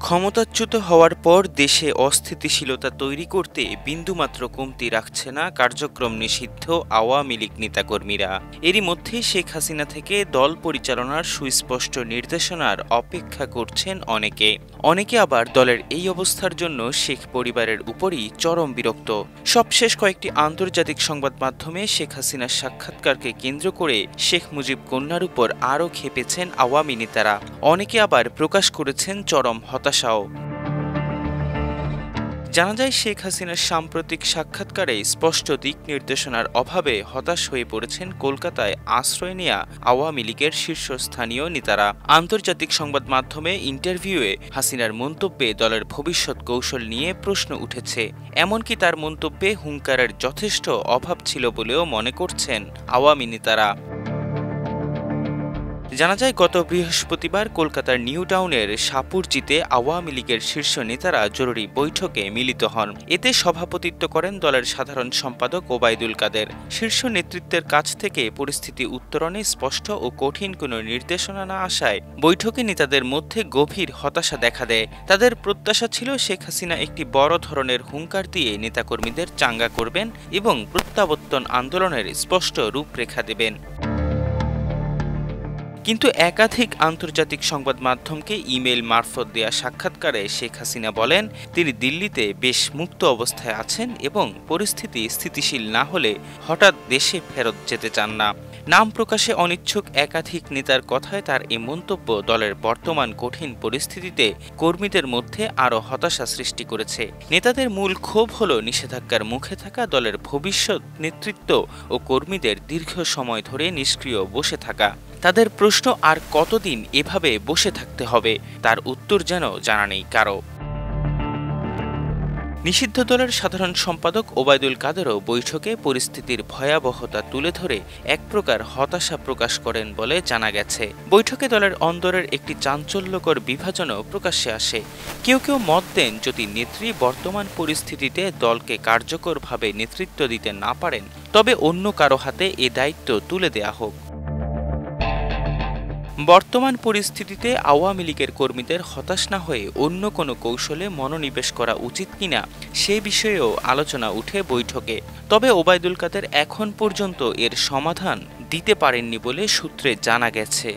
ক্ষমতাচ্যুত হওয়ার পর দেশে অস্থিতিশীলতা তৈরি করতে বিন্দুমাত্র কমতি রাখছে না কার্যক্রম নিষিদ্ধ আওয়ামী লীগ নেতাকর্মীরা। এরই মধ্যে শেখ হাসিনা থেকে দল পরিচালনার সুস্পষ্ট নির্দেশনার অপেক্ষা করছেন অনেকে। অনেকে আবার দলের এই অবস্থার জন্য শেখ পরিবারের উপরই চরম বিরক্ত। সবশেষ কয়েকটি আন্তর্জাতিক সংবাদ মাধ্যমে শেখ হাসিনার সাক্ষাৎকারকে কেন্দ্র করে শেখ মুজিব কন্যার উপর আরও খেপেছেন আওয়ামী নেতারা। অনেকে আবার প্রকাশ করেছেন চরম হতাশাও। জানা যায়, শেখ হাসিনার সাম্প্রতিক সাক্ষাৎকারে স্পষ্ট দিক নির্দেশনার অভাবে হতাশ হয়ে পড়েছেন কলকাতায় আশ্রয় নেয়া আওয়ামী লীগের শীর্ষস্থানীয় নেতারা। আন্তর্জাতিক সংবাদ মাধ্যমে ইন্টারভিউয়ে হাসিনার মন্তব্যে দলের ভবিষ্যৎ কৌশল নিয়ে প্রশ্ন উঠেছে। এমনকি তার মন্তব্যে হুঙ্কারের যথেষ্ট অভাব ছিল বলেও মনে করছেন আওয়ামী নেতারা। জানা যায়, গত বৃহস্পতিবার কলকাতার নিউ টাউনের সাপুরজিতে আওয়ামী লীগের শীর্ষ নেতারা জরুরি বৈঠকে মিলিত হন। এতে সভাপতিত্ব করেন দলের সাধারণ সম্পাদক ওবায়দুল কাদের। শীর্ষ নেতৃত্বের কাছ থেকে পরিস্থিতি উত্তরণে স্পষ্ট ও কঠিন কোনো নির্দেশনা না আসায় বৈঠকে নেতাদের মধ্যে গভীর হতাশা দেখা দেয়। তাদের প্রত্যাশা ছিল শেখ হাসিনা একটি বড় ধরনের হুঙ্কার দিয়ে নেতাকর্মীদের চাঙ্গা করবেন এবং প্রত্যাবর্তন আন্দোলনের স্পষ্ট রূপরেখা দেবেন। কিন্তু একাধিক আন্তর্জাতিক সংবাদ মাধ্যমকে ইমেইল মারফত দেয়া সাক্ষাৎকারে শেখ হাসিনা বলেন, তিনি দিল্লিতে বেশ মুক্ত অবস্থায় আছেন এবং পরিস্থিতি স্থিতিশীল না হলে হঠাৎ দেশে ফেরত যেতে চান না। নাম প্রকাশে অনিচ্ছুক একাধিক নেতার কথায় তার এই মন্তব্য দলের বর্তমান কঠিন পরিস্থিতিতে কর্মীদের মধ্যে আরও হতাশা সৃষ্টি করেছে। নেতাদের মূল ক্ষোভ হল নিষেধাজ্ঞার মুখে থাকা দলের ভবিষ্যৎ নেতৃত্ব ও কর্মীদের দীর্ঘ সময় ধরে নিষ্ক্রিয় বসে থাকা। তাদের প্রশ্ন, আর কতদিন এভাবে বসে থাকতে হবে, তার উত্তর যেন জানা নেই কারো। নিষিদ্ধ দলের সাধারণ সম্পাদক ওবায়দুল কাদেরও বৈঠকে পরিস্থিতির ভয়াবহতা তুলে ধরে এক প্রকার হতাশা প্রকাশ করেন বলে জানা গেছে। বৈঠকে দলের অন্দরের একটি চাঞ্চল্যকর বিভাজনও প্রকাশ্যে আসে। কেউ কেউ মত দেন, যদি নেত্রী বর্তমান পরিস্থিতিতে দলকে কার্যকরভাবে নেতৃত্ব দিতে না পারেন, তবে অন্য কারো হাতে এ দায়িত্ব তুলে দেয়া হোক। বর্তমান পরিস্থিতিতে আওয়ামী লীগের কর্মীদের হতাশ না হয়ে অন্য কোনো কৌশলে মনোনিবেশ করা উচিত কিনা সে বিষয়েও আলোচনা উঠে বৈঠকে। তবে ওবায়দুল কাদের এখন পর্যন্ত এর সমাধান দিতে পারেননি বলে সূত্রে জানা গেছে।